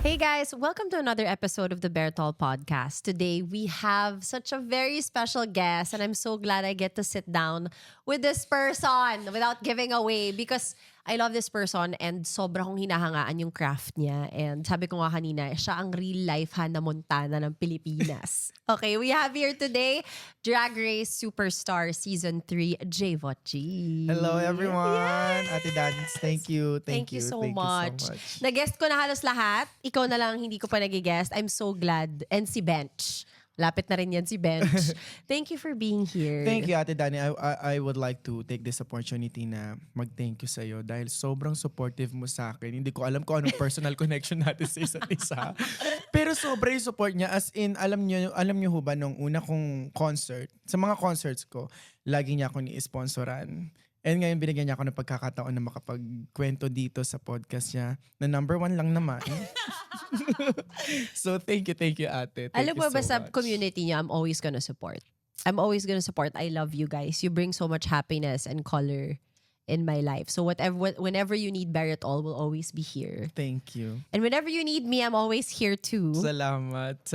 Hey guys, welcome to another episode of the Bertol podcast. Today we have such a very special guest, and I'm so glad I get to sit down with this person without giving away because I love this person and sobra kong hinahangaan yung craft niya. And sabi ko nga kanina, siya ang real life Hannah Montana ng Pilipinas. Okay, we have here today Drag Race Superstar Season 3, Jayvot G. Hello everyone! Yes! Ate Dads, thank you. Thank you so much. Na-guest ko na halos lahat. Ikaw na lang hindi ko pa nag-guest. I'm so glad. And si Bench. Lapit na rin yan si Bench. Thank you for being here. Thank you, Ate Dani. I would like to take this opportunity na mag-thank you sa'yo dahil sobrang supportive mo sa akin. Hindi ko alam kung anong personal connection natin sa isa't isa. Pero sobra yung support niya. As in, alam niyo ho ba, nung una kong concert, sa mga concerts ko, lagi niya ako ni-sponsoran. And ngayon binigyan niya ako ng pagkakataon na makapagkwento dito sa podcast niya na number 1 lang naman. So thank you ate. Alam mo Thank you ba so sa much. community niya, I'm always gonna support. I'm always gonna support. I love you guys. You bring so much happiness and color in my life. So whenever you need Barrett All, will always be here. Thank you. And whenever you need me, I'm always here too. Salamat.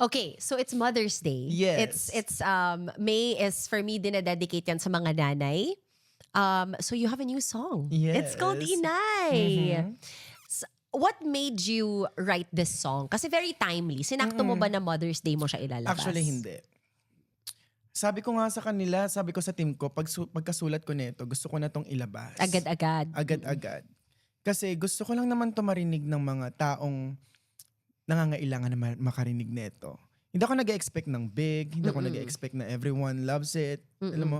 Okay, so it's Mother's Day. Yes. It's May is for me dinededicate yan sa mga nanay. So you have a new song. It's called Yes. Inay. What made you write this song? Kasi very timely. Sinakto mo ba na Mother's Day mo siya ilalabas? Actually, hindi. Sabi ko nga sa kanila, sabi ko sa team ko, pagkasulat ko nito, gusto ko na tong ilabas. Agad-agad. Agad-agad. Kasi gusto ko lang naman to marinig ng mga taong nangangailangan na makarinig nito. Hindi ako nag-expect ng big, hindi ako nag-expect na everyone loves it. Alam mo,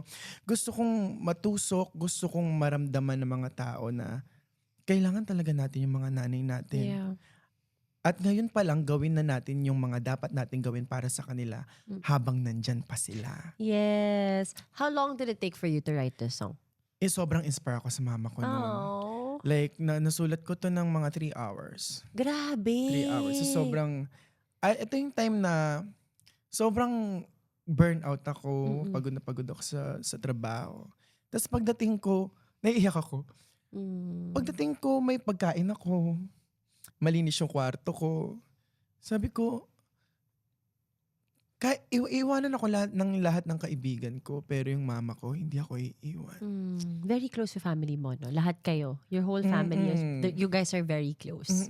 gusto kong matusok, gusto kong maramdaman ng mga tao na kailangan talaga natin yung mga nanay natin. Yeah. At ngayon pa lang, gawin na natin yung mga dapat natin gawin para sa kanila habang nandyan pa sila. Yes. How long did it take for you to write this song? Sobrang inspire ako sa mama ko noon. Oh, Like, nasulat ko to ng mga 3 hours. grabe. 3 hours. So, ito yung time na sobrang burnout ako, pagod na pagod ako sa trabaho. Tapos pagdating ko, naiiyak ako. Pagdating ko, may pagkain ako. Malinis yung kwarto ko. Sabi ko, iwanan ako lahat ng kaibigan ko, pero yung mama ko, hindi ako iiwan. Very close to family mo, no? Lahat kayo. Your whole family. You guys are very close.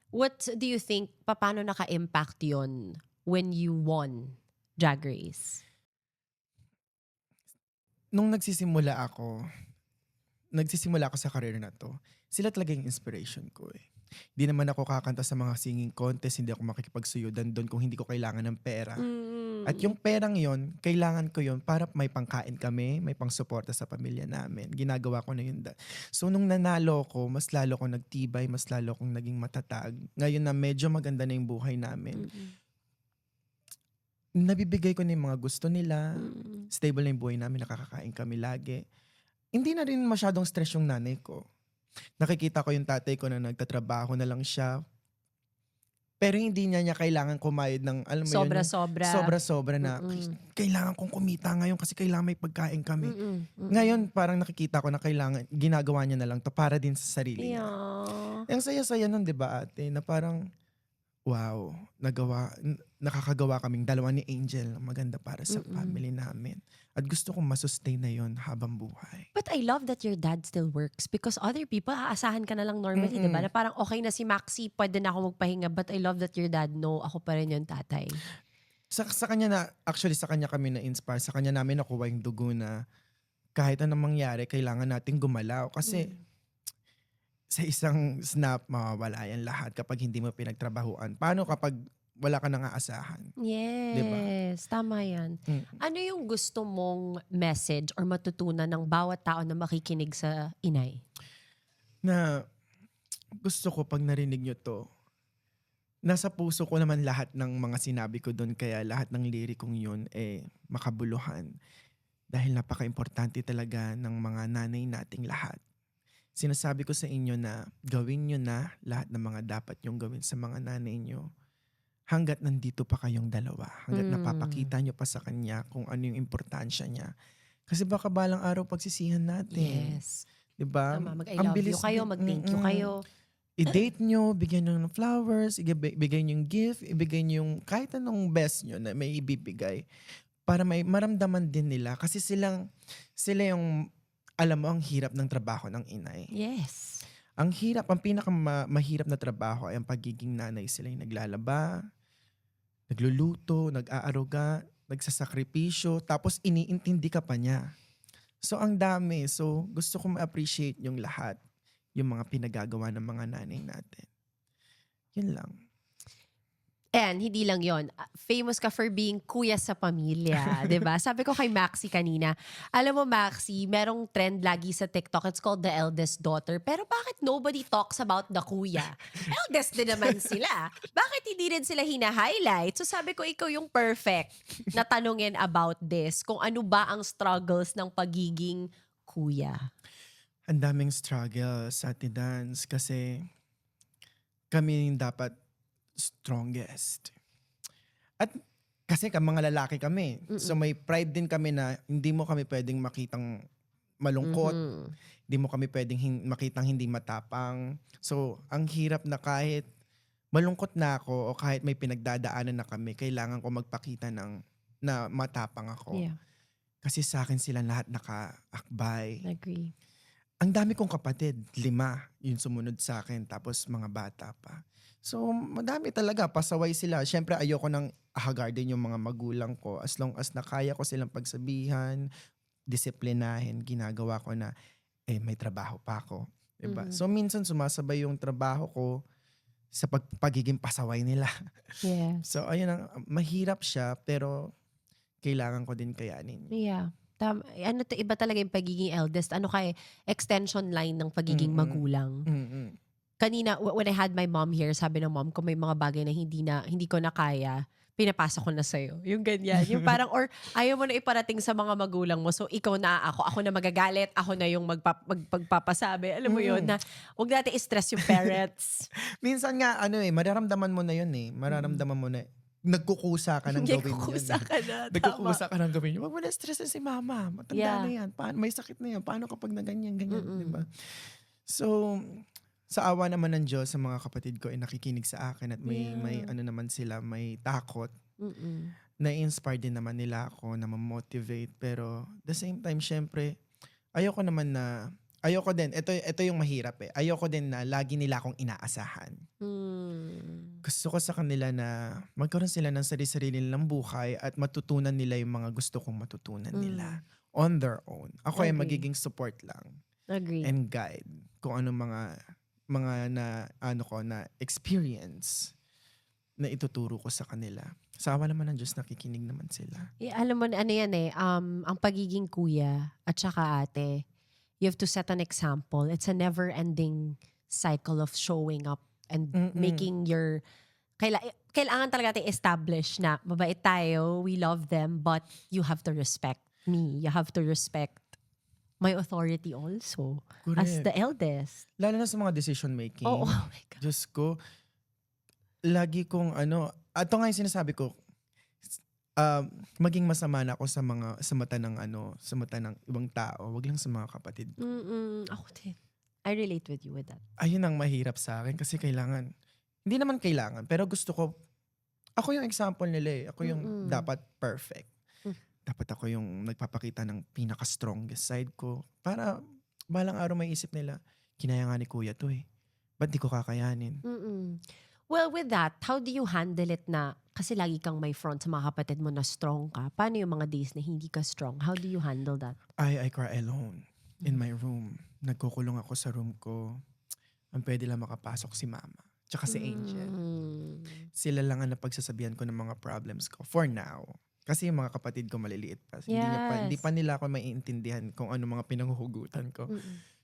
What do you think, paano naka-impact yon when you won Drag Race? Nung nagsisimula ako sa career na to, sila talaga yung inspiration ko eh. Di naman ako kakanta sa mga singing contest, hindi ako makikipagsuyudan doon kung hindi ko kailangan ng pera. At yung perang yon, kailangan ko yon para may pangkain kami, may pangsuporta sa pamilya namin. Ginagawa ko na yun. So nung nanalo ko, mas lalo kong nagtibay, mas lalo kong naging matatag. Ngayon na medyo maganda na yung buhay namin. Nabibigay ko na yung mga gusto nila. Stable na yung buhay namin, nakakakain kami lagi. Hindi na rin masyadong stress yung nanay ko. Nakikita ko yung tatay ko na nagtatrabaho na lang siya. Pero hindi niya kailangan kumayod ng, alam mo Sobra-sobra. Sobra-sobra na kailangan kong kumita ngayon kasi kailangan may pagkain kami. Ngayon parang nakikita ko na ginagawa niya na lang to para din sa sarili niya. Ang saya-saya nun, di ba ate? Na parang, wow, nakakagawa kaming dalawa ni Angel na maganda para sa family namin. At gusto kong masustain na yon habang buhay. But I love that your dad still works because other people, aasahan ka na lang normally, di ba? Na parang okay na si Maxi, pwede na ako magpahinga. But I love that your dad, no, ako pa rin yung tatay. Sa kanya sa kanya kami na-inspire. Sa kanya namin nakuha yung dugo na kahit anong mangyari, kailangan natin gumalaw. Kasi sa isang snap, mawawala yan lahat kapag hindi mo pinagtrabahuan. Paano kapag wala ka nang aasahan? Yes, Diba? Tama yan. Ano yung gusto mong message or matutunan ng bawat tao na makikinig sa Inay? Na gusto ko pag narinig nyo to, nasa puso ko naman lahat ng mga sinabi ko doon, kaya lahat ng lirikong yun makabuluhan. Dahil napaka-importante talaga ng mga nanay nating lahat. Sinasabi ko sa inyo na gawin nyo na lahat ng mga dapat yung gawin sa mga nanay nyo. Hanggat nandito pa kayong dalawa. Hanggat napapakita nyo pa sa kanya kung ano yung importansya niya. Kasi baka balang araw pagsisihan natin. Yes. Diba? Tama, mag-I love you kayo, mag-thank you kayo. i-date nyo, bigyan nyo ng flowers, ibigay nyo yung gift, ibigay nyo yung kahit anong best nyo na may ibibigay para may maramdaman din nila. Kasi sila yung, alam mo, ang hirap ng trabaho ng inay. Yes. Ang hirap, ang mahirap na trabaho ay ang pagiging nanay. Sila yung naglalaba, nagluluto, nag-aaruga, nagsasakripisyo, tapos iniintindi ka pa niya. So ang dami. So gusto ko ma-appreciate yung lahat. Yung mga pinagagawa ng mga nanay natin. Yun lang. And hindi lang yon, famous ka for being kuya sa pamilya, 'di ba? Sabi ko kay Maxi kanina, alam mo Maxi, merong trend lagi sa TikTok, it's called the eldest daughter. Pero bakit nobody talks about the kuya? Eldest din naman sila. Bakit hindi rin sila hina-highlight? So sabi ko, ikaw yung perfect na tanungin about this. Kung ano ba ang struggles ng pagiging kuya. Ang daming struggle sa Ate Dance kasi kami yung dapat strongest. At kasi mga lalaki kami. So may pride din kami na hindi mo kami pwedeng makitang malungkot. Hindi mo kami pwedeng makitang hindi matapang. So ang hirap na kahit malungkot na ako o kahit may pinagdadaanan na kami, kailangan ko magpakita na matapang ako. Yeah, Kasi sa akin sila lahat nakaakbay. agree. Ang dami kong kapatid, 5 yung sumunod sa akin, tapos mga bata pa. So, madami talaga, pasaway sila. Siyempre, ayoko nang ahagardin yung mga magulang ko. As long as nakaya ko silang pagsabihan, disiplinahin, ginagawa ko na, may trabaho pa ako. Diba? So, minsan sumasabay yung trabaho ko sa pagiging pasaway nila. Yes. So, ayun, mahirap siya, pero kailangan ko din kayanin. Yeah. Ano to, iba talaga yung pagiging eldest. Ano kay extension line ng pagiging magulang. Kanina, when I had my mom here, sabi ng mom ko may mga bagay na hindi ko na kaya, pinapasa ko na sa'yo. Yung ganyan. Yung parang, or ayaw mo na iparating sa mga magulang mo, so ikaw na ako na magagalit, ako na yung magpapasabi. Alam mo yun, na huwag natin i-stress yung parents. Minsan nga, mararamdaman mo na yun eh. Mararamdaman mo na, nagkukusa ka ng gawin yun. Nagkukusa ka na, Nagkukusa ka ng gawin yun. Huwag mo na stress si mama. Matanda Yeah. na yan. May sakit na yan. Paano kapag na ganyan? Diba? So, sa awa naman ng Diyos, sa mga kapatid ko ay nakikinig sa akin at may ano naman sila, may takot. Na-inspire din naman nila ako, na ma-motivate. Pero the same time, syempre, ayoko din, ito yung mahirap eh. Ayoko din na lagi nila akong inaasahan. Gusto ko sa kanila na magkaroon sila ng sarili-sarili nilang buhay at matutunan nila yung mga gusto kong matutunan nila on their own. Ako ay Agree. magiging support lang Agree. and guide kung ano mga na experience na ituturo ko sa kanila. Sa awa naman ng Diyos, nakikinig naman sila. Alam mo, ano yan eh, ang pagiging kuya at saka ate, you have to set an example. It's a never-ending cycle of showing up and making your... Kailangan talaga natin establish na mabait tayo, we love them, but you have to respect me. You have to respect my authority also. Correct. As the eldest. Lalo na sa mga decision making. Oh my God. Diyos ko, lagi kong ito nga yung sinasabi ko, maging masama na ako sa mata ng ibang tao, wag lang sa mga kapatid ko. Ako din. I relate with you with that. Ayun ang mahirap sa akin kasi hindi naman kailangan, pero gusto ko, ako yung example nila eh. Ako yung dapat perfect. Dapat ako yung nagpapakita ng pinaka-strongest side ko. Para balang araw may isip nila, kinaya nga ni kuya to eh. Ba't di ko kakayanin? Well, with that, how do you handle it na, kasi lagi kang may front sa mga kapatid mo na strong ka. Paano yung mga days na hindi ka strong? How do you handle that? I cry alone in my room. Nagkukulong ako sa room ko. Ang pwede lang makapasok si mama. Tsaka si Angel. Sila lang ang napagsasabihan ko ng mga problems ko. For now. Kasi yung mga kapatid ko maliliit pa. Hindi pa nila ako maiintindihan kung ano mga pinanghuhugutan ko.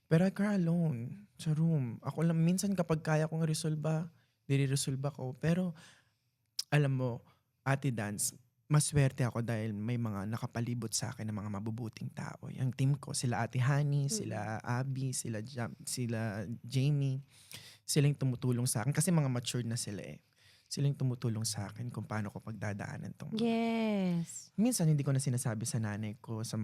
Pero I cry alone sa room. Ako lang, minsan kapag kaya kong resolba, nire-resolba ko. Pero, alam mo, Ate Dance, maswerte ako dahil may mga nakapalibot sa akin ng mga mabubuting tao. Yung team ko, sila Ate Honey, sila Abby, sila Jamie. Sila yung tumutulong sa akin kasi mga matured na sila eh. Sila yung tumutulong sa akin kung paano ko pagdadaanan tong Yes. minsan hindi ko na sinasabi sa nanay ko, sa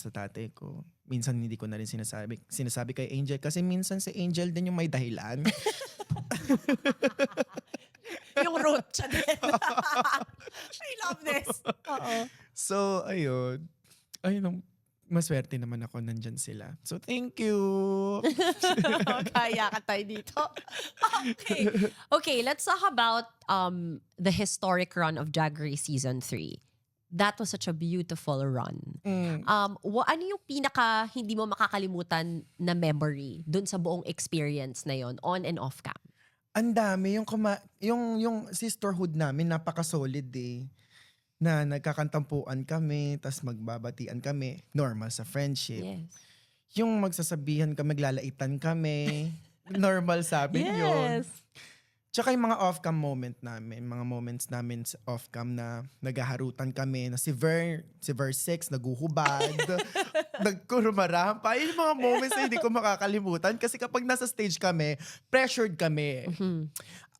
tatay ko. Minsan hindi ko na rin sinasabi kay Angel kasi minsan si Angel din yung may dahilan. Yung root siya din. I love this. Oo. So, ayun. Ayun, maswerte naman ako nandyan sila. So, thank you. Kaya ka tayo dito. Okay. Okay, let's talk about the historic run of Drag Race Season 3. That was such a beautiful run. Ano yung pinaka hindi mo makakalimutan na memory dun sa buong experience na yon on and off cam? Ang dami. Yung sisterhood namin, napaka-solid eh. Na nagkakantampuan kami, tas magbabatian kami. Normal sa friendship. Yes. Yung magsasabihan kami, maglalaitan kami. Normal sa amin yun. Yes. Tsaka yung mga off-cam mga moments namin sa off-cam na naghaharutan kami, na si Ver 6, naguhubad, nagkurumarampa. Yung mga moments na hindi ko makakalimutan kasi kapag nasa stage kami, pressured kami.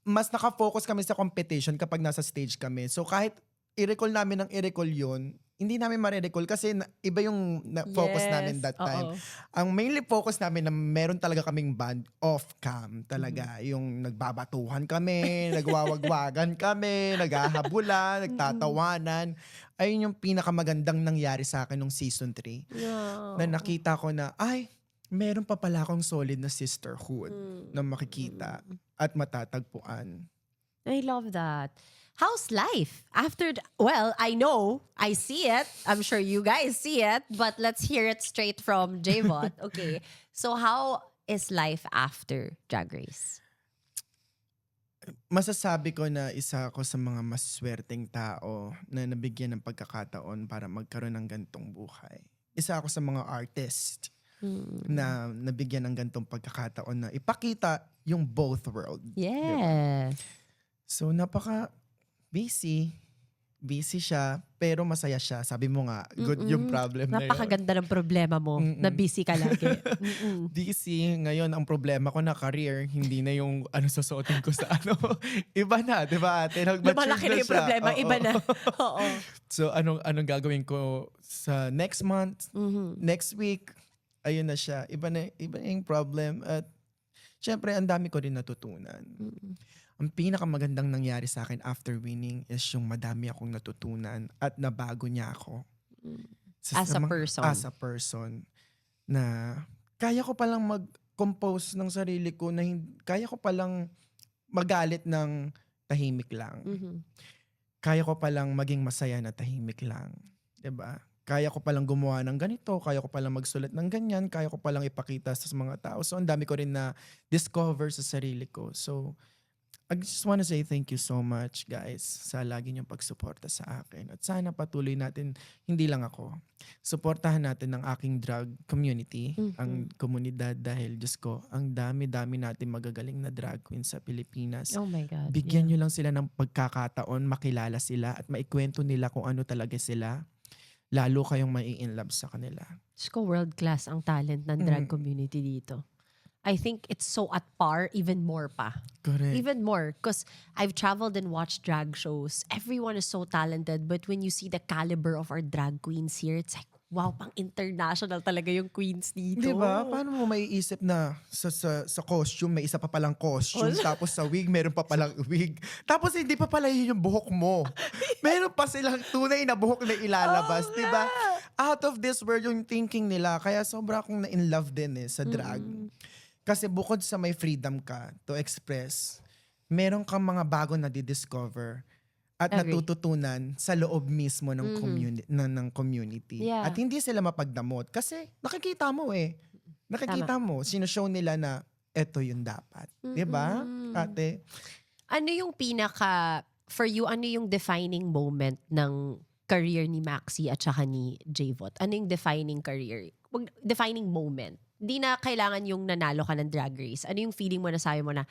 Mas nakafocus kami sa competition kapag nasa stage kami. So kahit i-recall namin ng i-recall yun, hindi namin ma-recall kasi iba yung focus namin that time. Ang mainly focus namin na meron talaga kaming band off-cam talaga. Yung nagbabatuhan kami, nagwawagwagan kami, naghahabulan, nagtatawanan. Ayun yung pinakamagandang nangyari sa akin nung season 3. Yeah. Na nakita ko na, ay, meron pa pala akong solid na sisterhood na makikita at matatagpuan. I love that. How's life after? Well, I know, I see it. I'm sure you guys see it, but let's hear it straight from Javot. Okay, so how is life after Drag Race? Masasabi ko na isa ako sa mga maswerteng tao na nabigyan ng pagkakataon para magkaroon ng gantong buhay. Isa ako sa mga artist na nabigyan ng gantong pagkakataon na ipakita yung both world. Yes. So busy siya, pero masaya siya. Sabi mo nga, good yung problem na yun. Napakaganda ng problema mo na busy ka lagi. Busy. Ngayon, ang problema ko na career, hindi na yung susuotin ko sa Iba na, di ba ate? Malaki na yung problema, iba na. Oo. So, anong gagawin ko sa next month, next week, ayun na siya. Iba na yung problem. At syempre, ang dami ko rin natutunan. Ang pinakamagandang nangyari sa akin after winning is yung madami akong natutunan at nabago niya ako. As a person. As a person. Na kaya ko palang mag-compose ng sarili ko, na kaya ko palang magalit ng tahimik lang. Kaya ko palang maging masaya na tahimik lang. 'Di ba? Kaya ko palang gumawa ng ganito, kaya ko palang magsulat ng ganyan, kaya ko palang ipakita sa mga tao. So, ang dami ko rin na discover sa sarili ko. So, I just want to say thank you so much, guys, sa lagi niyong pagsuporta sa akin. At sana patuloy natin, hindi lang ako, suportahan natin ang aking drag community, ang komunidad, dahil Diyos ko, ang dami-dami natin magagaling na drag queens sa Pilipinas. Oh my God. Bigyan niyo lang sila ng pagkakataon, makilala sila at maikwento nila kung ano talaga sila. Lalo kayong mai-inlove sa kanila. Diyos ko, world class ang talent ng drag community dito. I think it's so at par, even more pa. Correct. Even more. Because I've traveled and watched drag shows. Everyone is so talented. But when you see the caliber of our drag queens here, it's like, wow, pang international talaga yung queens dito. Diba? Paano mo maiisip na sa costume, may isa pa palang costume, tapos sa wig, meron pa palang wig. Tapos hindi pa pala yun yung buhok mo. Meron pa silang tunay na buhok na ilalabas. Diba? Out of this world yung thinking nila. Kaya sobra akong na-in-love din sa drag. Kasi bukod sa may freedom ka to express, meron kang mga bago na di-discover at natututunan sa loob mismo ng community. Yeah. At hindi sila mapagdamot kasi nakikita mo Nakikita mo, sinushow nila na eto yung dapat. 'Di ba? Ate, ano yung for you, ano yung defining moment ng career ni Maxi at saka ni Javot? Ano yung defining moment? Di na kailangan yung nanalo ka ng Drag Race. Ano yung feeling mo na sabi mo na,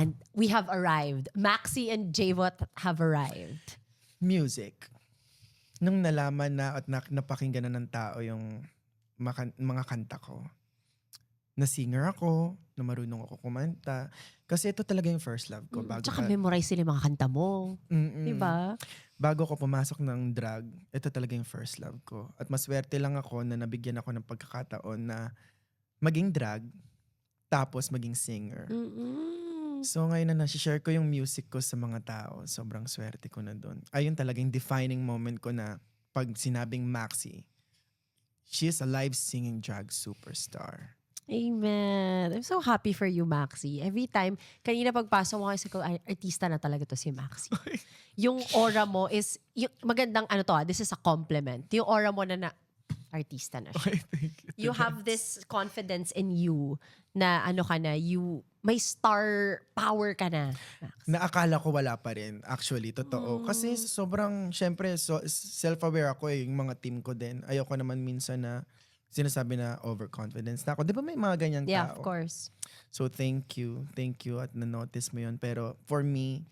and we have arrived. Maxi and Javot have arrived. Music. Nung nalaman na at napakinggan na ng tao yung mga kanta ko, na singer ako, na marunong ako kumanta. Kasi ito talaga yung first love ko. Tsaka memorize sila yung mga kanta mo. Mm-mm. Diba? Bago ako pumasok ng drag, ito talaga yung first love ko. At maswerte lang ako na nabigyan ako ng pagkakataon na maging drag, tapos maging singer. So ngayon na nasi-share ko yung music ko sa mga tao, sobrang swerte ko na doon. Ayun talaga yung defining moment ko na pag sinabing Maxi, she's a live singing drag superstar. Amen. I'm so happy for you, Maxi. Every time, kanina pagpasok mo kasi ko, artista na talaga to si Maxi. Yung aura mo is, yung magandang this is a compliment. Yung aura mo na artista na siya. Okay, thank you. You have this confidence in you na may star power ka na, Max. Naakala ko wala pa rin. Actually, totoo. Kasi sobrang, syempre, self-aware ako yung mga team ko din. Ayoko naman minsan na sinasabi na overconfidence na ako. Di ba may mga ganyan tao? Yeah, of course. So thank you. Thank you at na-notice mo yun. Pero for me,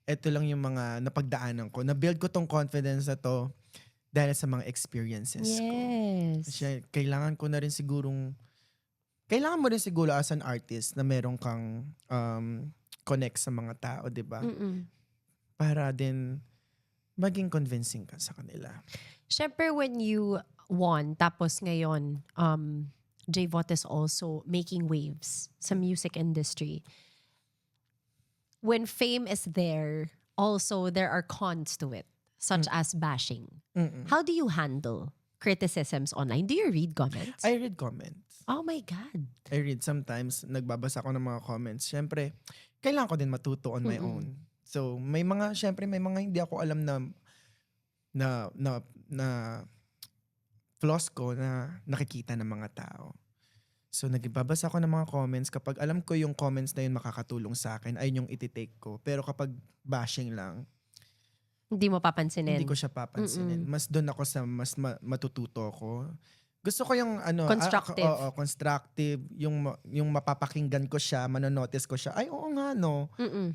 ito lang yung mga napagdaanan ko. Na-build ko tong confidence na to dahil sa mga experiences ko. Yes. Kasi kailangan mo rin siguro as an artist na meron kang connect sa mga tao, di ba? Para din maging convincing ka sa kanila. Siyempre, when you won, tapos ngayon, JVOT is also making waves sa music industry. When fame is there, also there are cons to it, such as bashing. How do you handle criticisms online? Do you read comments? I read comments. Oh my God. I read sometimes, nagbabasa ako ng mga comments. Siyempre, kailangan ko din matuto on my own. So, may mga hindi ako alam na flaws ko na nakikita ng mga tao. So, nagbabasa ako ng mga comments. Kapag alam ko yung comments na yun makakatulong sa akin, ayun yung ititake ko. Pero kapag bashing lang, Hindi mo papansinin. hindi ko siya papansinin. Mas doon ako sa mas matututo ko. Gusto ko yung Constructive. constructive. Yung mapapakinggan ko siya, manonotice ko siya. Ay, oo nga, no.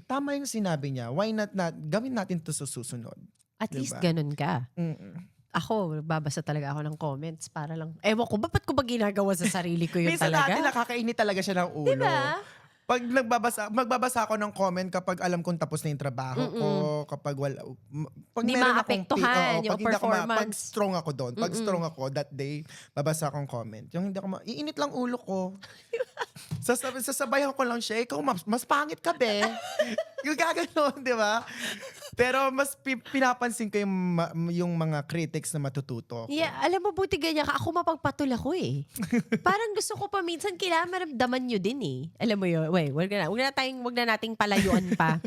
Tama yung sinabi niya. Why not gawin natin to sa susunod. At Diba? least ganun ka. Ako, babasa talaga ako ng comments para lang, ewan ko, ba't ko ba ginagawa sa sarili ko yun Minsan talaga? natin nakakainit talaga siya ng ulo. Diba? Pag magbabasa ako ng comment kapag alam kong tapos na yung trabaho ko, kapag pag Di meron akong maapektuhan yung pag hindi ako performance. pag strong ako doon, pag strong ako that day, babasa akong comment. Yung hindi ako iinit lang ulo ko. Sasabayan ko lang siya, ikaw mas pangit ka be. Yung gaganon, di ba? Pero mas pinapansin ko yung mga critics na matututo ako. Yeah, alam mo, buti ganyan ka. Ako mapagpatul ako eh. Parang gusto ko pa minsan, kailangan maramdaman nyo din eh. Alam mo yun? Wait, wag na nating palayuan pa.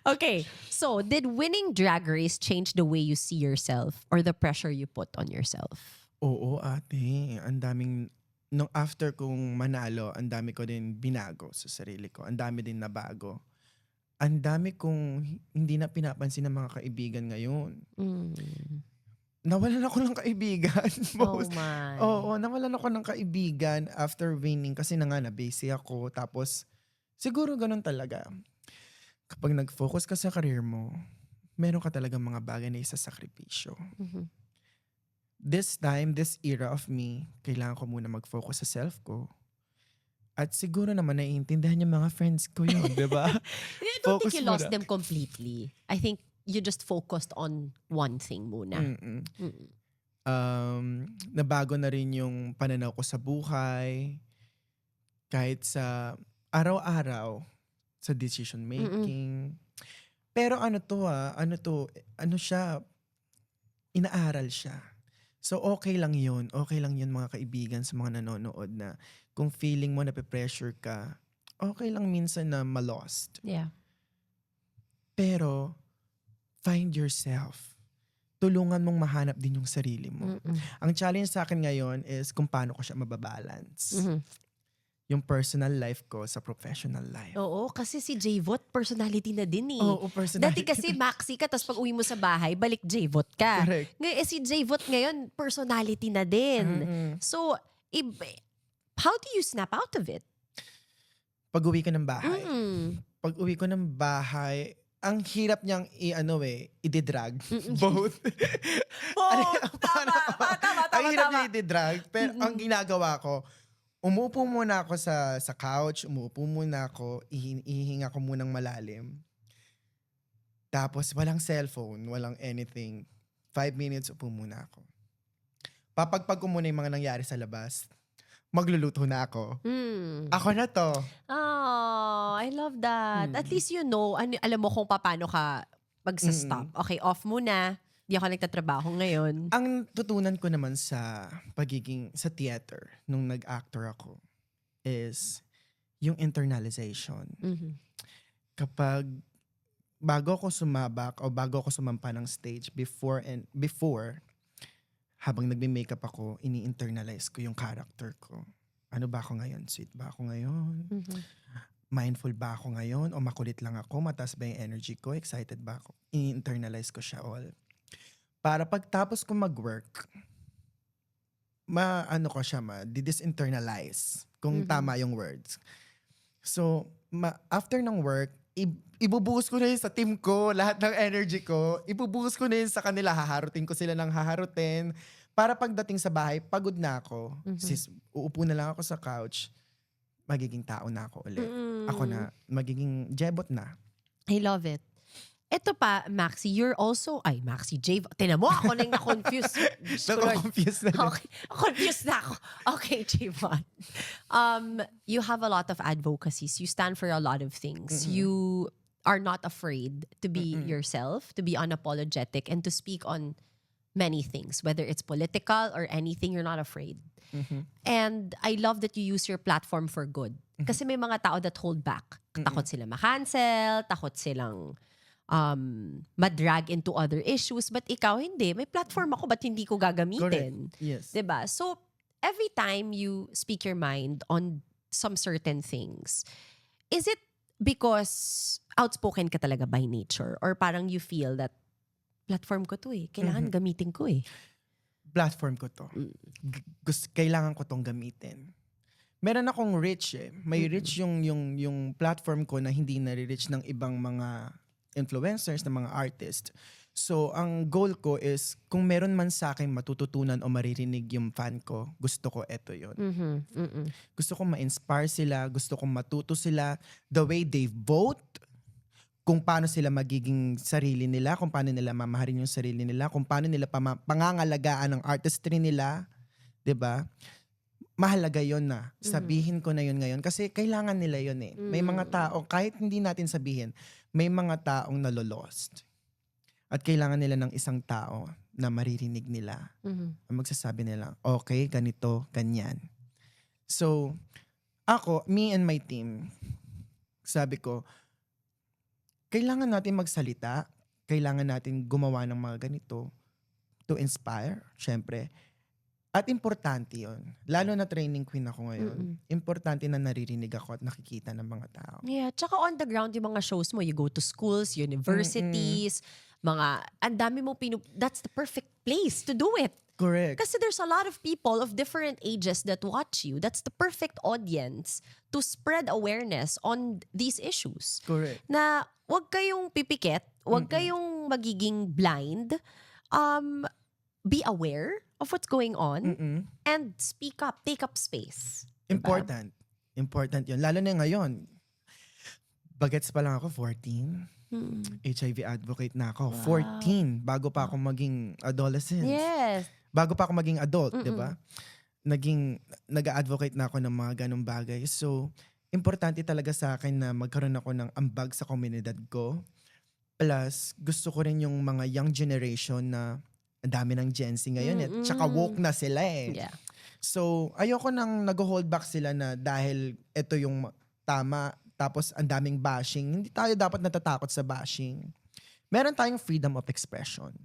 Okay. So, did winning Drag Race change the way you see yourself or the pressure you put on yourself? Oo, ate. Ang daming, nung after kong manalo, ang dami ko din binago sa sarili ko. Ang dami din nabago. Ang dami kong hindi na pinapansin ng mga kaibigan ngayon. Nawalan ako ng kaibigan. Oh my. Oo, nawalan ako ng kaibigan after winning kasi na-busy ako. Tapos, siguro ganun talaga. Kapag nag-focus ka sa career mo, meron ka talagang mga bagay na isasakripisyo. This time, this era of me, kailangan ko muna mag-focus sa self ko. At siguro naman naiintindihan yung mga friends ko yun, di ba? I don't think you lost them completely. I think you just focused on one thing muna. Nabago na rin yung pananaw ko sa buhay. Kahit sa araw-araw, sa decision making. Pero ano siya, inaaral siya. So okay lang yun. Okay lang yun mga kaibigan sa mga nanonood na kung feeling mo na pressure ka, okay lang minsan na ma-lost. Yeah. Pero find yourself. Tulungan mong mahanap din yung sarili mo. Ang challenge sa akin ngayon is kung paano ko siya mababalance. Yung personal life ko sa professional life. Oo, kasi si JVOT personality na din eh. Oo, personality. Dati kasi Maxi ka, tapos pag uwi mo sa bahay, balik JVOT ka. Correct. Ngayon, si JVOT ngayon, personality na din. So, how do you snap out of it? Pag uwi ko ng bahay. Pag uwi ko ng bahay, ang hirap niyang i-drag. Both. Oh, tama. Ang hirap niya i-drag. Pero ang ginagawa ko, umuupo muna ako sa couch, umuupo muna ako, ihinga ko munang malalim. Tapos walang cellphone, walang anything. 5 minutes, upo muna ako. Papagpag ko muna yung mga nangyari sa labas. Magluluto na ako. Ako na to. Oh, I love that. At Mm. least you know, alam mo kung paano ka magsa-stop. Okay, off muna. Di ako nagtatrabaho ngayon. Ang tutunan ko naman sa sa theater, nung nag-actor ako, is yung internalization. Mhm. Kapag bago ako sumabak o bago ako sumampa ng stage, before habang nagme-makeup ako, ini-internalize ko yung character ko. Ano ba ako ngayon? Sweet ba ako ngayon? Mhm. Mindful ba ako ngayon? O makulit lang ako? Mataas ba yung energy ko? Excited ba ako? I-internalize ko siya all. Para pagtapos ko mag-work, ko siya, di-disinternalize. Kung Mhm. tama yung words. So, after ng work, ibubuhos ko na yun sa team ko, lahat ng energy ko, ibubuhos ko na yun sa kanila, haharutin ko sila ng haharutin, para pagdating sa bahay, pagod na ako, Mhm. uupo na lang ako sa couch, magiging tao na ako ulit. Ako Mm. na, magiging jebot na. I love it. Ito pa, Maxi, you're also, Maxi, Jave, tinan mo, ako nang na-confuse. Diyos ko, Lord. Nako-confuse na din. Okay, confused na ako. Okay, Javon. You have a lot of advocacies. You stand for a lot of things. Mm-mm. You are not afraid to be Mm-mm. yourself, to be unapologetic, and to speak on many things, whether it's political or anything, you're not afraid. Mhm. And I love that you use your platform for good. Kasi may mga tao that hold back. Takot sila ma-cancel, takot silang madrag into other issues. But ikaw, hindi. May platform ako, ba't hindi ko gagamitin? Yes. Diba? So, every time you speak your mind on some certain things, is it because outspoken ka talaga by nature? Or parang you feel that platform ko to kailangan gamitin ko Platform ko to. Kailangan ko tong gamitin. Meron akong reach May reach yung platform ko na hindi nare-reach ng ibang mga influencers, ng mga artists. So, ang goal ko is, kung meron man sa akin matututunan o maririnig yung fan ko, gusto ko eto yun. Gusto kong ma-inspire sila, gusto kong matuto sila the way they vote, kung paano sila magiging sarili nila, kung paano nila mamaharin yung sarili nila, kung paano nila pangangalagaan ang artistry nila, 'di ba? Mahalaga yon na. Sabihin ko na yun ngayon kasi kailangan nila yun May mga tao, kahit hindi natin sabihin, may mga taong nalolost. At kailangan nila ng isang tao na maririnig nila. Magsasabi nila, okay, ganito, ganyan. So, me and my team, sabi ko, kailangan natin magsalita, kailangan natin gumawa ng mga ganito to inspire, syempre. At importante yun. Lalo na training queen ako ngayon. Importante na naririnig ako at nakikita ng mga tao. Yeah, tsaka on the ground yung mga shows mo, you go to schools, universities, ang dami mo that's the perfect place to do it. Correct. Kasi there's a lot of people of different ages that watch you. That's the perfect audience to spread awareness on these issues. Correct. Na wag kayong pipikit, wag kayong magiging blind. Be aware of what's going on and speak up, take up space. Important. Important yun. Lalo na ngayon. Bagets pa lang ako, 14. HIV advocate na ako. 14. Bago pa ako maging adolescent. Yes. Bago pa ako maging adult, di ba? Nag-advocate na ako ng mga ganong bagay. So, importante talaga sa akin na magkaroon ako ng ambag sa komunidad ko. Plus, gusto ko rin yung mga young generation na ang dami ng Gen Z ngayon Tsaka woke na sila Yeah. So, ayoko nang nag-hold back sila na dahil ito yung tama, tapos ang daming bashing. Hindi tayo dapat natatakot sa bashing. Meron tayong freedom of expression.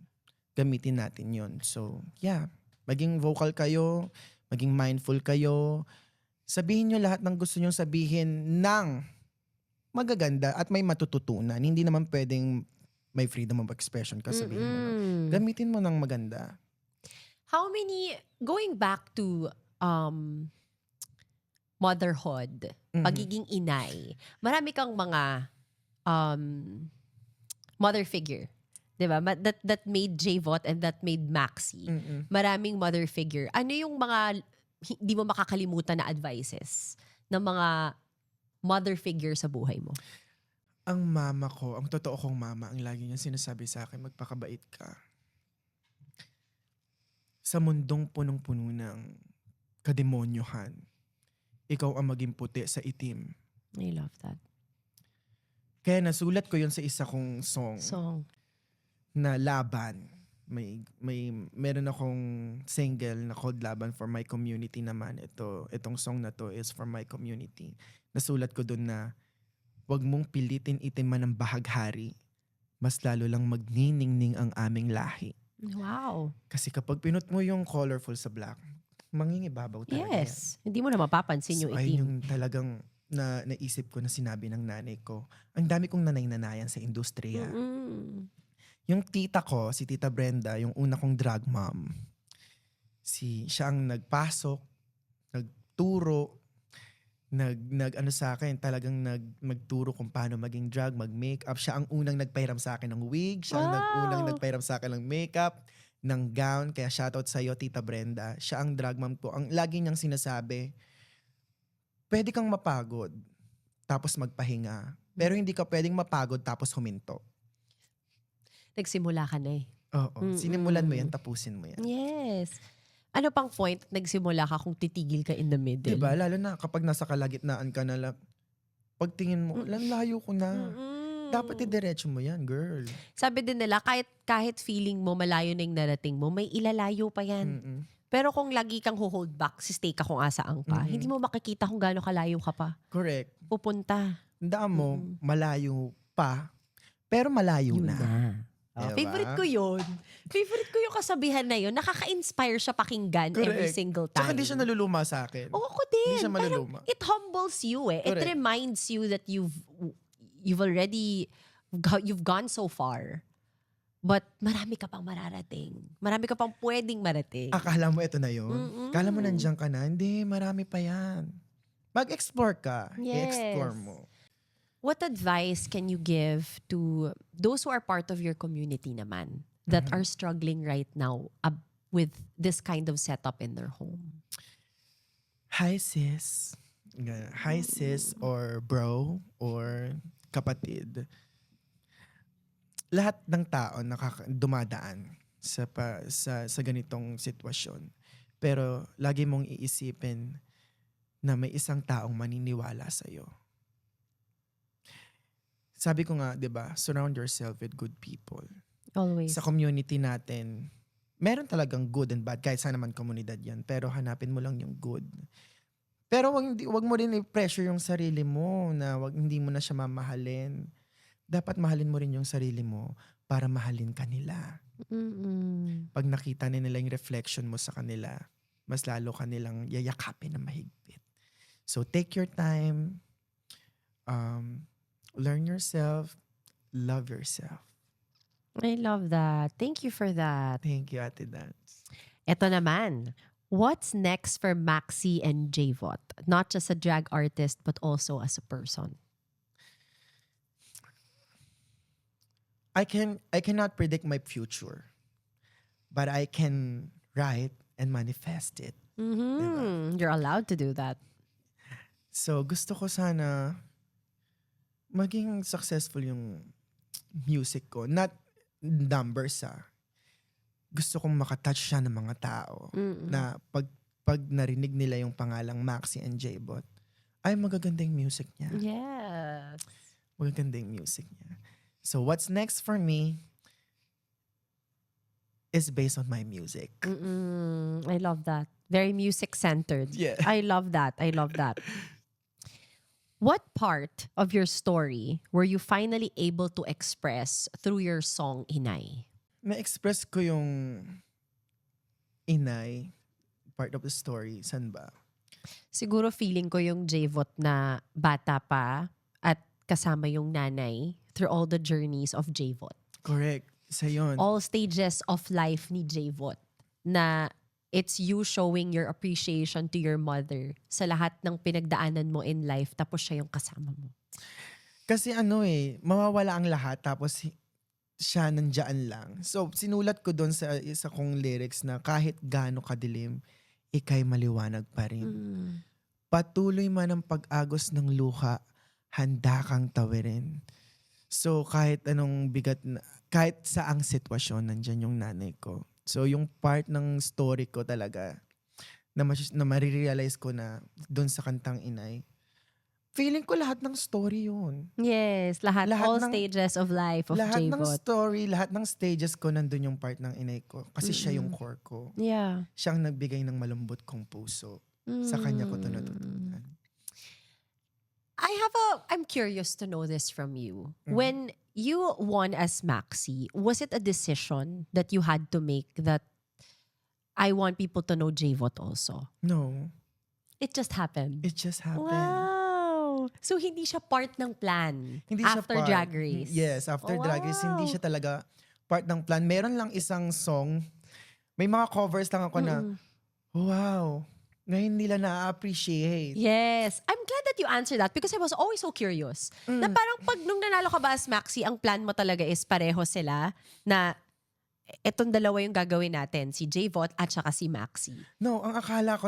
Gamitin natin yun. So, yeah. Maging vocal kayo, maging mindful kayo. Sabihin nyo lahat ng gusto nyong sabihin ng magaganda at may matututunan. Hindi naman pwedeng may freedom of expression ka sabihin mo. Gamitin mo ng maganda. Going back to motherhood, pagiging inay, marami kang mga mother figure. Diba? That made Javot and that made Maxi. Maraming mother figure. Ano yung mga hindi mo makakalimutan na advices ng mga mother figure sa buhay mo? Ang mama ko, ang totoo kong mama, ang lagi niya sinasabi sa akin, magpakabait ka. Sa mundong punong-puno ng kademonyohan, ikaw ang maging puti sa itim. I love that Kaya nasulat ko yun sa isa kong song song. na Laban. Meron akong single na called Laban for my community naman. Itong song na to is for my community. Nasulat ko dun na huwag mong pilitin itiman ng bahaghari, mas lalo lang magniningning ang aming lahi. Wow. Kasi kapag pinut mo yung colorful sa black, mangingibabaw talaga yan. Yes. Hindi mo na mapapansin yung So, ayun itim. yung talagang naisip ko na sinabi ng nanay ko. Ang dami kong nanay-nanayan sa industriya. Mm-mm. Yung tita ko, si Tita Brenda, yung una kong drag mom, siya ang nagpasok, nagturo, ano sa akin, talagang magturo kung paano maging drag, mag-makeup. Siya ang unang nagpahiram sa akin ng wig, siya ang unang Wow. nagpahiram sa akin ng makeup, ng gown. Kaya shoutout sa'yo, Tita Brenda. Siya ang drag mom ko. Ang lagi niyang sinasabi, pwede kang mapagod, tapos magpahinga. Pero hindi ka pwedeng mapagod tapos huminto. Nagsimula ka na eh. Oo. Sinimulan mo yan, tapusin mo yan. Yes. Ano pang point nagsimula ka kung titigil ka in the middle? Diba? Lalo na kapag nasa kalagitnaan ka na lang, pagtingin mo, layo ko na. Mm-mm. Dapat idiretso mo yan, girl. Sabi din nila, kahit feeling mo malayo na yung narating mo, may ilalayo pa yan. Mm-mm. Pero kung lagi kang hold back, si stay ka kung asaan pa, hindi mo makikita kung gaano kalayo ka pa. Correct. Pupunta. Tandaan mo, malayo pa, pero malayo Yun na. Oh, Diba? favorite ko yun. Favorite ko yung kasabihan na yun. Nakaka-inspire siya pakinggan every Correct. single time. Tsaka hindi siya naluluma sa akin. Oo, ako din. Hindi siya Parang maluluma. it humbles you eh. It Correct. reminds you that you've already, you've gone so far. But marami ka pang mararating. Marami ka pang pwedeng marating. Akala mo ito na yun? Mm-mm. Akala mo nandiyan ka na? Hindi, marami pa yan. Mag-explore ka. Yes. I-explore mo. What advice can you give to those who are part of your community naman that are struggling right now with this kind of setup in their home? Hi sis. Hi sis or bro or kapatid. Lahat ng tao dumadaan sa ganitong sitwasyon. Pero lagi mong iisipin na may isang taong maniniwala sa'yo. Sabi ko nga, 'di ba, surround yourself with good people. Always. Sa community natin, meron talagang good and bad. Kahit saan naman komunidad yan. Pero hanapin mo lang yung good. Pero wag mo rin i-pressure yung sarili mo na hindi mo na siya mamahalin. Dapat mahalin mo rin yung sarili mo para mahalin ka nila. Mm-mm. Pag nakita nila yung reflection mo sa kanila, mas lalo kanilang yayakapin na mahigpit. So take your time. Learn yourself. Love yourself. I love that. Thank you for that. Thank you, Ate Dance. Ito naman, what's next for Maxi and Javot? Not just a drag artist, but also as a person. I cannot predict my future, but I can write and manifest it. Mm-hmm. You're allowed to do that. So gusto ko sana maging successful yung music ko. Not numbers Gusto kong makatouch siya ng mga tao. Mm-mm. Na pag narinig nila yung pangalang Maxi and J-Bot, ay magaganda yung music niya. Yes. Magaganda yung music niya. So what's next for me is based on my music. Mm-mm. I love that. Very music-centered. Yeah. I love that. I love that. What part of your story were you finally able to express through your song Inay? Na-express ko yung inay, part of the story. San ba? Siguro feeling ko yung Javot na bata pa at kasama yung nanay through all the journeys of Javot. Correct. Isa yun. All stages of life ni Javot na it's you showing your appreciation to your mother sa lahat ng pinagdaanan mo in life tapos siya yung kasama mo. Kasi mawawala ang lahat tapos siya nandiyan lang. So sinulat ko doon sa isa kong lyrics na kahit gaano kadilim, ika'y maliwanag pa rin. Patuloy man ang pag-agos ng luha, handa kang tawirin. So kahit anong bigat, kahit saang sitwasyon, nandyan yung nanay ko. So yung part ng story ko talaga, na marirealize ko na doon sa kantang Inay, feeling ko lahat ng story yun. Yes, lahat all stages of life of Lahat ng J-Bot. story, lahat ng stages ko nandun yung part ng Inay ko. Kasi siya yung core ko. Yeah. Siya ang nagbigay ng malambot kong puso. Sa kanya ko ito natutunan. I'm curious to know this from you. When you won as Maxi, was it a decision that you had to make that I want people to know J-Bot also? No. It just happened. It just happened. Wow. So hindi siya part ng plan Hindi siya after part. Drag Race? Yes, after Drag Race, hindi siya talaga part ng plan. Meron lang isang song. May mga covers lang ako na, wow, ngayon nila na-appreciate. Yes. I'm glad that you answered that because I was always so curious. Na parang pag nung nanalo ka ba as Maxi, ang plan mo talaga is pareho sila na etong dalawa yung gagawin natin, si J-Bot at saka si Maxi. No, ang akala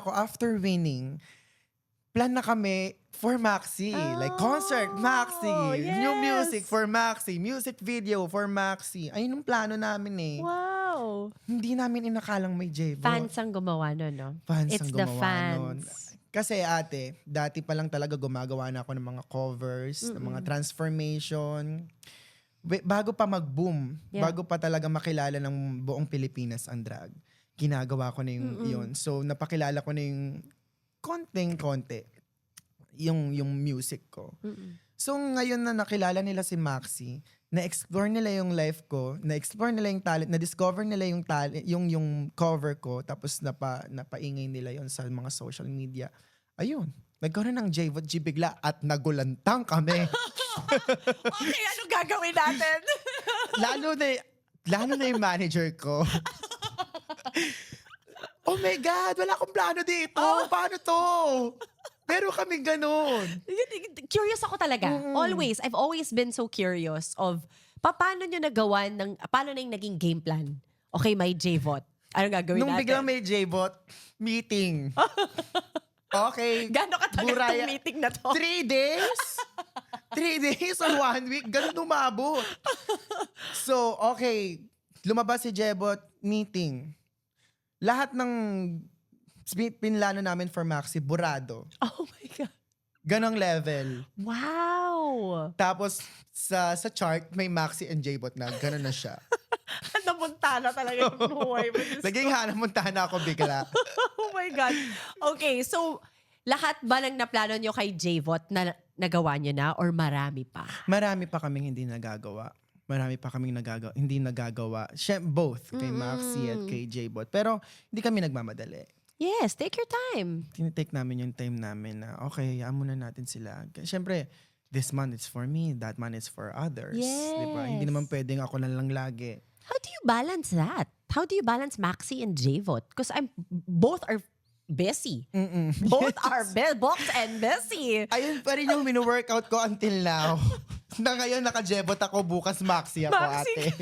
ko after winning, plan na kami for Maxi. Like concert, Maxi. yes. New music for Maxi. Music video for Maxi. Ayun ang plano namin eh. Wow. Hindi namin inakalang may J-Bot. Fans ang gumawa nun, no? Fans It's ang the gumawa nun. fans. Kasi ate, dati pa lang talaga gumagawa na ako ng mga covers, ng mga transformation. Bago pa mag-boom, bago pa talaga makilala ng buong Pilipinas ang drag, ginagawa ko na yung yun. So, napakilala ko na yung konting-konti yung music ko. So, ngayon na nakilala nila si Maxi, na-explore nila yung life ko, na-explore nila yung talent, na-discover nila yung talent, yung cover ko, tapos napaingay nila yon sa mga social media. Ayun, nagkaroon ng J-Bot G bigla at nagulantang kami. Okay, ano gagawin natin? lalo na yung manager ko. Oh my God, wala akong plano dito. Paano to? Pero kami ganun. Curious ako talaga. Always. I've always been so curious of paano nyo nagawa paano na yung naging game plan? Okay, may J-Bot. Ano gagawin Nung natin? biglang may J-Bot, meeting. Okay. Gano'n katagal itong meeting na to? 3 days? 3 days or 1 week? Ganun umabot. So, okay. Lumabas si J-Bot, meeting. Lahat ng pinlano namin for Maxi, burado. Oh my God. Ganong level. Wow. Tapos, sa chart, may Maxi and J-Bot na. Ganon na siya. Napunta na talaga yung buhay mo. Naging hanamuntahan na ako bigla. Oh my God. Okay, so lahat ba ng naplano nyo kay J-Bot na nagawa nyo na or marami pa? Marami pa kaming hindi nagagawa. Hindi nagagawa. Both kay Maxi at kay J-Bot. Pero hindi kami nagmamadali. Yes, take your time. Tinitake namin yung time namin na okay, hayaan muna natin sila. Siyempre, this month is for me, that month is for others. Yes. Diba? Hindi naman pwedeng ako na lang lagi. How do you balance that? How do you balance Maxi and J-Bot? Because both are busy. Both are booked and busy. Ayun pa rin yung minu-workout ko until now. Na ngayon naka-J-Bot ako, bukas Maxi ako, Maxi. ate.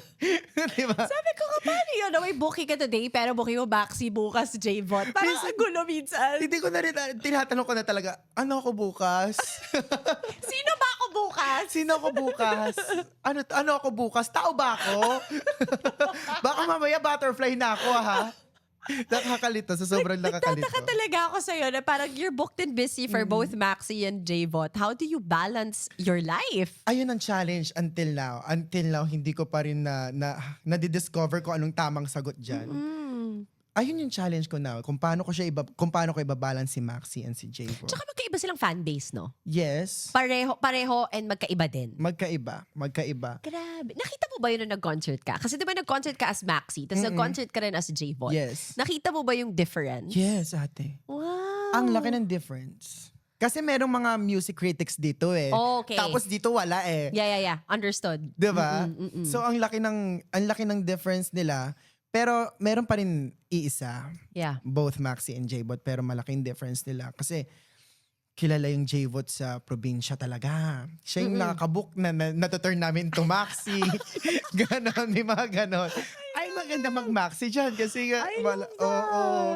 Diba? Sabi ko, paano yun? May booking ka today, pero booking mo Maxi bukas, J-Bot. Parang ang gulo minsan. Hindi ko na rin, tinatanong ko na talaga, ano ako bukas? Sino ba ako bukas? Sino ako bukas? Ano ako bukas? Tao ba ako? Baka mamaya butterfly na ako, ha? Nakakalito. So sobrang nakakalito. Nagtataka talaga ako sa'yo na parang you're booked and busy for both Maxi and J-Bot. How do you balance your life? Ayun ang challenge until now. Until now, hindi ko pa rin na-discover ko anong tamang sagot dyan. Ayun yung challenge ko now. Kung paano ko ibabalance si Maxi and si J-Bot. Tsaka magkaiba silang fanbase, no? Yes. Pareho and magkaiba din. Magkaiba. Grabe. Nakita mo ba yun na nag-concert ka? Kasi di ba nag-concert ka as Maxi, tapos nag-concert ka rin as J-Bot. Yes. Nakita mo ba yung difference? Yes, ate. Wow. Ang laki ng difference. Kasi merong mga music critics dito eh. Okay. Tapos dito wala eh. Yeah. Understood. 'Di ba? So ang laki ng difference nila. Pero meron pa rin iisa. Yeah. Both Maxi and J-Bot, pero malaking difference nila. Kasi kilala yung J-Vote sa probinsya talaga. Siya yung nakakabook na natuturn namin to Maxi. Ganon, may mga ganon. Ay, maganda mag-Maxi dyan kasi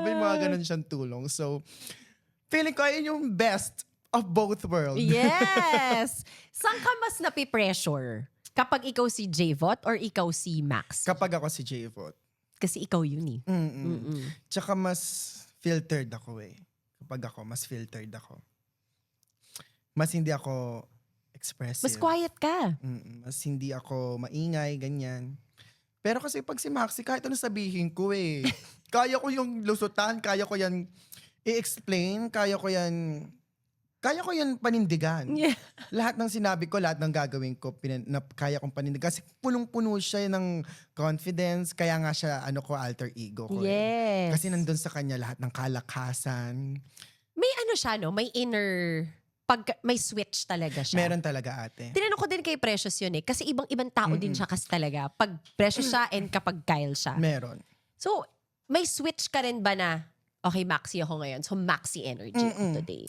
may mga ganon siyang tulong. So, feeling ko ayun yung best of both worlds. Yes! Saan ka mas napipressure? Kapag ikaw si J-Vote or ikaw si Max? Kapag ako si J-Vote. Kasi ikaw yun eh. Tsaka mas filtered ako eh. Kapag ako, mas filtered ako. Mas hindi ako expressive. Mas quiet ka. Mas hindi ako maingay, ganyan. Pero kasi pag si Maxi, kahit ano sabihin ko eh. Kaya ko yung lusutan, kaya ko yan i-explain, kaya ko yan panindigan. Yeah. Lahat ng sinabi ko, lahat ng gagawin ko, kaya kong panindigan. Kasi punong-puno siya ng confidence, kaya nga siya, alter ego ko. Yes. Kasi nandun sa kanya lahat ng kalakasan. May siya, no? May inner... may switch talaga siya. Meron talaga, ate. Tinanong ko din kay Precious yun eh. Kasi ibang-ibang tao din siya kasi talaga. Pag Precious siya and kapag Kyle siya. Meron. So, may switch ka rin ba na, okay, Maxi ako ngayon. So, Maxi energy ako today.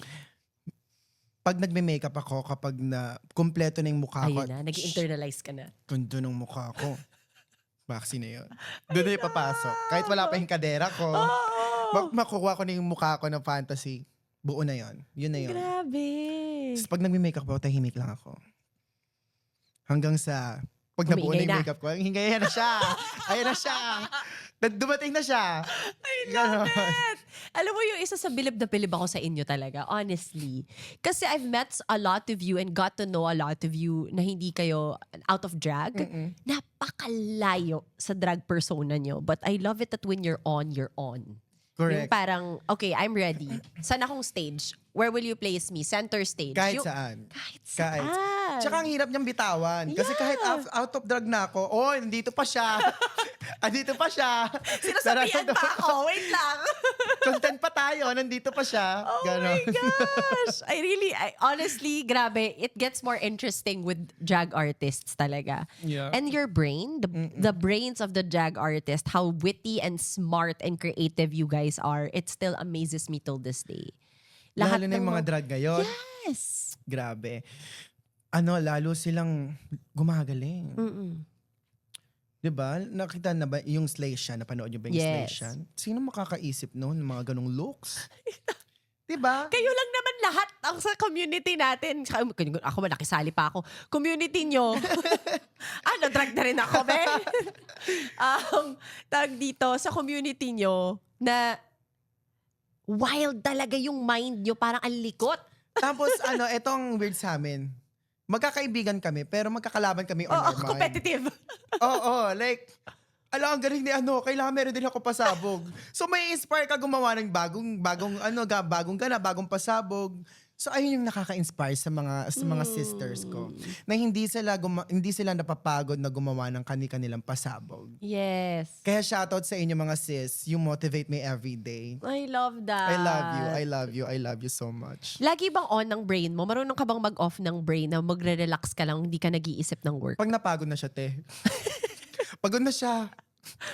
Pag nagme-makeup ako, kapag na kumpleto na yung mukha ko. Ayun na, nag-internalize ka na. Kundo ng mukha ko. Maxi na yun. Doon na yung papasok. Kahit wala pa yung kadera ko. Makukuha ko na yung mukha ko ng fantasy. Buo na yun. Yun na yun. Grabe. Tapos pag nagme-makeup ako, tahimik lang ako. Hanggang sa, pag nabuo na yung makeup ko, hingay na siya. Ayan na siya. Dumating na siya. I love it. Alam mo yung isa sa bilib na bilib ako sa inyo talaga, honestly. Kasi I've met a lot of you and got to know a lot of you na hindi kayo out of drag. Napakalayo sa drag persona nyo. But I love it that when you're on, you're on. Correct. Yung parang, okay, I'm ready. Saan akong stage? Where will you place me? Center stage? Kahit saan. Kahit saan. Tsaka ang hirap niyang bitawan. Kasi kahit out of drag na ako, nandito pa siya. Andito pa siya. Sinasabihan pa ako. Wait lang. Content pa tayo. Nandito pa siya. Oh Ganon. my gosh. Honestly, grabe. It gets more interesting with drag artists talaga. Yeah. And your brain, the brains of the drag artist, how witty and smart and creative you guys are, it still amazes me till this day. Lalo na yung mga drag ngayon. Yes. Grabe. Lalo silang gumagaling. Diba? Nakita na ba yung Slay Shan? Napanood nyo ba yung Slay Yes. Shan? Sino makakaisip noon ng mga ganong looks? Diba? Kayo lang naman lahat ang sa community natin. Ako man, nakisali pa ako. Community nyo. Drag na rin ako, be. Tag dito, sa community nyo, na wild talaga yung mind nyo. Parang ang likot. Tapos etong weird sa amin. Magkakaibigan kami, pero magkakalaban kami on our mind. Competitive. Oo, like, ang galing ni kailangan meron din ako pasabog. So may inspire ka gumawa ng bagong pasabog. So ayun yung nakaka-inspire sa mga sisters ko. Na hindi sila napapagod na gumawa ng kanilang pasabog. Yes. Kaya shoutout sa inyo mga sis, you motivate me every day. I love that. I love you, I love you, I love you so much. Lagi bang on ng brain mo? Marunong ka bang mag-off ng brain na magre-relax ka lang, hindi ka nag-iisip ng work? Pag napagod na siya, te. Pagod na siya.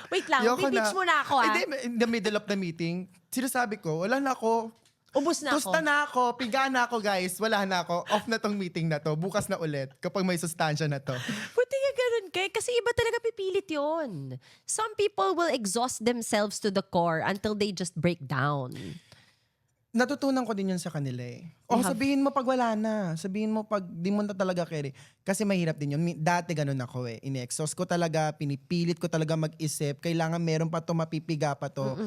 Wait lang, pitch mo na ako Hindi, in the middle of the meeting, sinasabi ko, wala na ako. Ubus na Tusta na ako, piga na ako guys, wala na ako. Off na tong meeting na to, bukas na ulit kapag may sustansya na to. Buti nga ganun kay, kasi iba talaga pipilit yon. Some people will exhaust themselves to the core until they just break down. Natutunan ko din yun sa kanila eh. Sabihin mo pag wala na. Sabihin mo pag di mo na talaga carry. Kasi mahirap din yun. Dati ganun ako eh. Ini-exhaust ko talaga, pinipilit ko talaga mag-isip. Kailangan meron pa to, mapipiga pa to.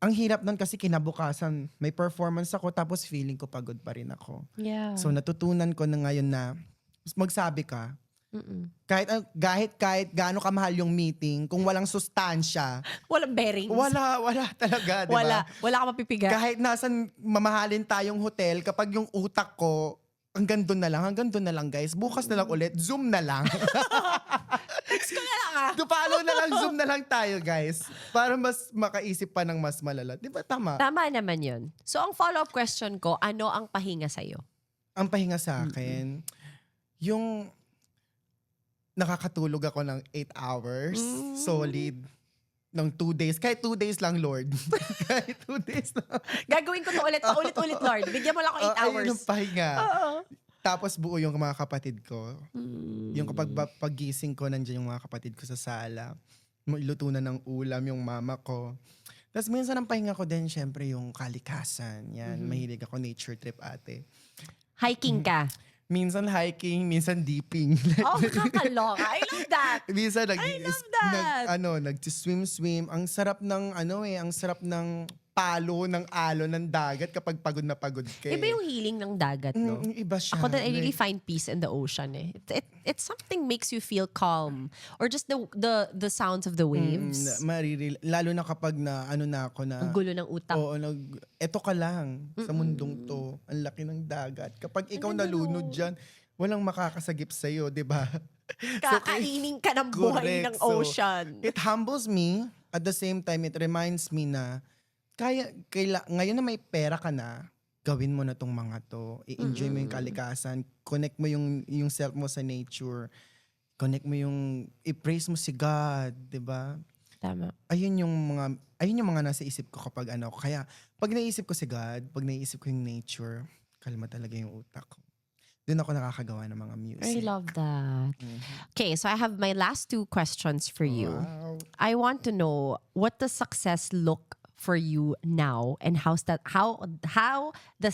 Ang hirap nun kasi kinabukasan, may performance ako tapos feeling ko pagod pa rin ako. Yeah. So natutunan ko na ngayon na magsabi ka, kahit gaano kamahal yung meeting, kung walang sustansya, Walang bearings. wala talaga, di ba? Wala ka mapipiga. Kahit nasan mamahalin tayong hotel, kapag yung utak ko, hanggang doon na lang guys. Bukas na lang ulit, Zoom na lang. Text ko na lang ah. Follow na lang, Zoom na lang tayo guys. Para mas makaisip pa ng mas malala. Di ba tama? Tama naman yun. So ang follow-up question ko, ano ang pahinga sa'yo? Ang pahinga sa akin, yung nakakatulog ako ng 8 hours, solid. ng 2 days. Kahit 2 days lang, Lord. Kahit 2 days lang. Gagawin ko to ulit, paulit-ulit, Lord. Bigyan mo lang ako 8 hours. Ayun yung pahinga. Oo. Tapos buo yung mga kapatid ko. Yung kapag Mm. pagising ko, nandiyan yung mga kapatid ko sa sala. Luto na ng ulam yung mama ko. Tapos minsan ang pahinga ko din, syempre yung kalikasan. Yan, mahilig ako nature trip ate. Hiking ka. Minsan hiking, minsan dipping. Oh, kakaloka. I love that. Minsan I love that. nag-swim. Ang sarap ng ang sarap ng palo ng alon ng dagat kapag pagod na pagod ka. Iba yung healing ng dagat, no? Iba siya. Ako din, I really Like, find peace in the ocean eh. It's something makes you feel calm. Or just the sounds of the waves. lalo na kapag na ako na Ang gulo ng utak. oo, eto ka lang sa mundong to. Ang laki ng dagat. Kapag ikaw Ang nalunod ganda, diyan, walang makakasagip sa iyo, 'di ba? Kakainin ka ng buhay ng Correct. So, ocean. It humbles me. At the same time, it reminds me na ngayon na may pera ka na, gawin mo na tong mga to. I-enjoy mo yung kalikasan. Connect mo yung self mo sa nature. Connect mo i-praise mo si God, 'di ba? Tama. Ayun yung mga nasa isip ko kapag Kaya pag naisip ko si God, pag naisip ko yung nature, kalma talaga yung utak ko. Doon ako nakakagawa ng mga music. I love that. Okay, so I have my last 2 questions for you. Wow. I want to know, what does success look for you now, and how does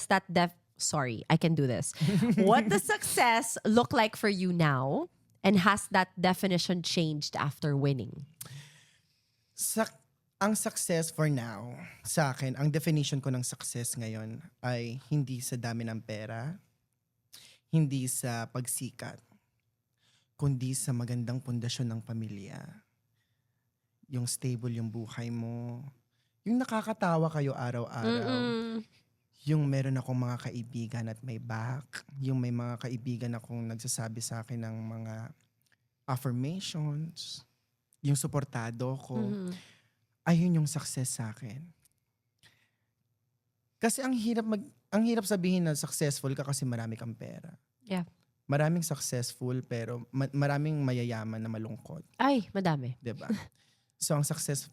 that sorry, I can do this. What does success look like for you now, and has that definition changed after winning? Ang success for now, sa akin, ang definition ko ng success ngayon ay hindi sa dami ng pera, hindi sa pagsikat, kundi sa magandang pundasyon ng pamilya. Yung stable yung buhay mo, yung nakakatawa kayo araw-araw. Yung meron akong mga kaibigan at may back. Yung may mga kaibigan akong nagsasabi sa akin ng mga affirmations. Yung suportado ko. Ayun yung success sa akin. Kasi ang hirap sabihin na successful ka kasi marami kang pera. Yeah. Maraming successful pero maraming mayayaman na malungkot. Ay, madami. 'Di ba? So ang success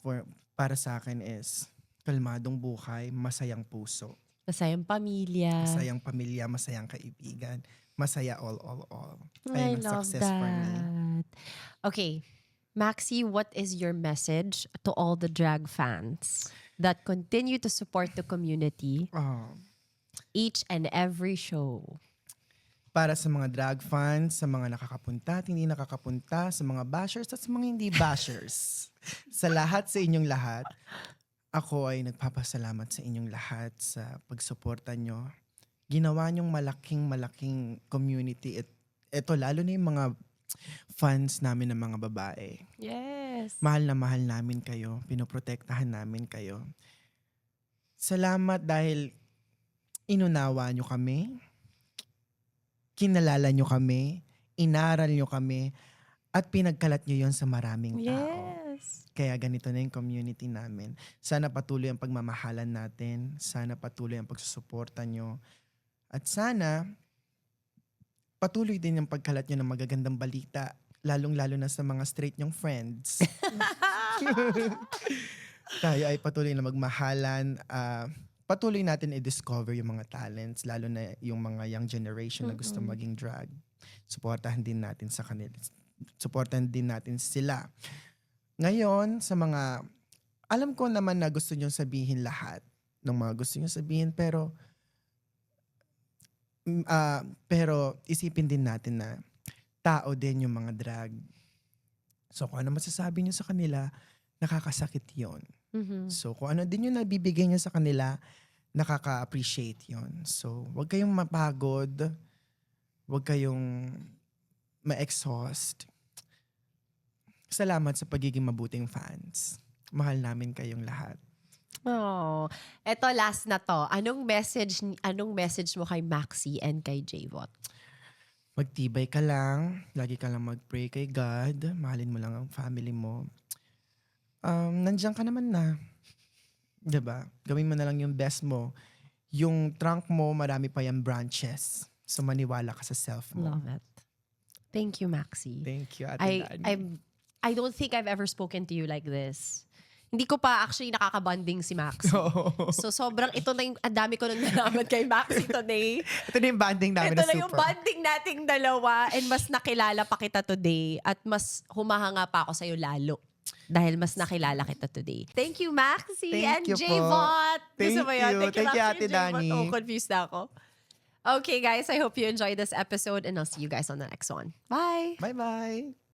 para sa akin is kalmadong buhay, masayang puso. Masayang pamilya. Masayang pamilya, masayang kaibigan. Masaya all. I Ayun ang love success for me. that. Okay, Maxi, what is your message to all the drag fans that continue to support the community Oh. each and every show? Para sa mga drag fans, sa mga nakakapunta at hindi nakakapunta, sa mga bashers at sa mga hindi bashers. Sa inyong lahat, ako ay nagpapasalamat sa inyong lahat sa pagsuporta nyo. Ginawa nyong malaking community. Ito lalo na yung mga fans namin ng mga babae. Yes. Mahal na mahal namin kayo. Pinoprotektahan namin kayo. Salamat dahil inunawa nyo kami. Kinalala nyo kami. Inaral nyo kami. At pinagkalat nyo yon sa maraming tao. Yes. Kaya ganito na yung community namin. Sana patuloy ang pagmamahalan natin. Sana patuloy ang pagsusuporta nyo. At sana patuloy din yung pagkalat nyo ng magagandang balita. Lalong-lalo na sa mga straight nyong friends. Tayo ay patuloy na magmahalan. Patuloy natin i-discover yung mga talents. Lalo na yung mga young generation na gusto maging drag. Supportahan din natin sa kanila. Supportahan din natin sila. Ngayon, sa mga, alam ko naman na gusto nyo sabihin lahat ng mga gusto nyo sabihin, pero isipin din natin na tao din yung mga drag. So kung ano masasabi nyo sa kanila, nakakasakit yon. So kung ano din yung nabibigay nyo sa kanila, nakaka-appreciate yon. So wag kayong mapagod, wag kayong ma-exhaust. Salamat sa pagiging mabuting fans. Mahal namin kayong lahat. Oh, eto last na to. Anong message mo kay Maxi and kay Javot? Magtibay ka lang. Lagi ka lang mag-pray kay God. Mahalin mo lang ang family mo. Nandiyan ka naman na. 'Di ba? Gawin mo na lang yung best mo. Yung trunk mo, marami pa yung branches. So maniwala ka sa self mo. Love it. Thank you, Maxi. Thank you, Ate Dani. I don't think I've ever spoken to you like this. Hindi ko pa actually nakaka-bonding si Maxi. So sobrang ito na yung ang dami ko nang nalaman kay Maxi today. Ito na yung banding namin Ito na na super. yung bonding nating dalawa and mas nakilala pa kita today at mas humahanga pa ako sa'yo lalo. Dahil mas nakilala kita today. Thank you, Maxi and Thank you po. J-Bot. Thank Gusto mo yun? you. Thank you, Maxi Ate and J-Bot. Dani. Oh, confused na ako. Okay, guys. I hope you enjoyed this episode and I'll see you guys on the next one. Bye! Bye-bye.